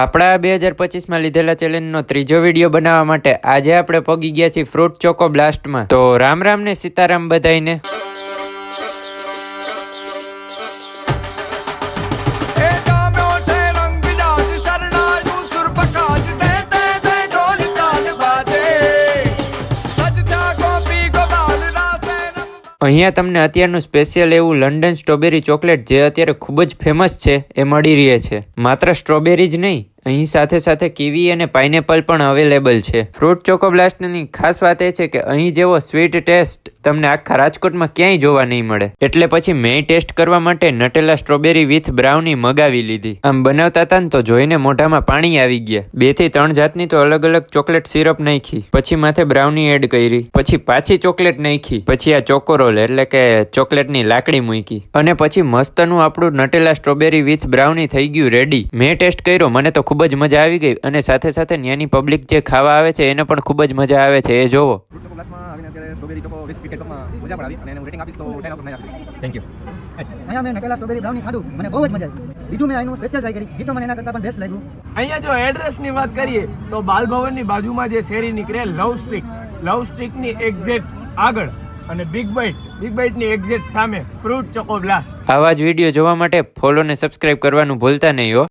આપણા 2025માં લીધેલા ચેલેન્જનો ત્રીજો વિડીયો બનાવવા માટે આજે આપણે પગી ગયા છીએ ફ્રૂટ ચોકો બ્લાસ્ટમાં। તો રામ રામ ને સીતારામ બધાઈને। અહીંયા તમને અત્યારનું સ્પેશિયલ એવું લંડન સ્ટ્રોબેરી ચોકલેટ જે અત્યારે ખૂબ જ ફેમસ છે એ મળી રહે છે। માત્ર સ્ટ્રોબેરી જ નહીં, અહીં સાથે સાથે કીવી અને પાઇનેપલ પણ અવેલેબલ છે। ફ્રૂટ ચોકો બ્લાસ્ટની ખાસ વાત એ છે કે અહીં જેવો સ્વીટ ટેસ્ટ તમને આખા રાજકોટમાં ક્યાંય જોવા નહીં મળે। એટલે પછી મેં ટેસ્ટ કરવા માટે નટેલા સ્ટ્રોબેરી વિથ બ્રાઉની મગાવી લીધી। આમ બનાવતા હતા ને તો જોઈને મોઢામાં પાણી આવી ગયા। 2 થી 3 જાતની તો અલગ અલગ ચોકલેટ સિરપ નાખી, પછી માથે બ્રાઉની એડ કરી, પછી પાછી ચોકલેટ નાખી, પછી આ ચોકોરોલ એટલે કે ચોકલેટની લાકડી મૂકી અને પછી મસ્તનું આપણું નટેલા સ્ટ્રોબેરી વિથ બ્રાઉની થઈ ગયું રેડી। મેં ટેસ્ટ કર્યો, મને તો ખૂબ જ મજા આવી ગઈ અને સાથે સાથે ત્યાંની પબ્લિક જે ખાવા આવે છે એને પણ ખૂબ જ મજા આવે છે, એ જોવો। અહીંયા મેં નટેલા સ્ટ્રોબેરી બ્રાઉની ખાધું, મને બહુ જ મજા આવી। બીજું મેં અહીંનું સ્પેશિયલ ટ્રાય કરી, એ તો મને એના કરતાં પણ બેસ્ટ લાગ્યું। અહીંયા જો એડ્રેસની વાત કરીએ તો બાલભવનની બાજુમાં જે શેરી નીકળે લવ સ્ટ્રીટની એક્ઝેક્ટ આગળ અને બિગ બાઇટની એક્ઝેક્ટ સામે ફ્રૂટ ચોકો બ્લાસ્ટ। આવા જ વિડીયો જોવા માટે ફોલો ને સબસ્ક્રાઇબ કરવાનું ભૂલતા નહીં હો।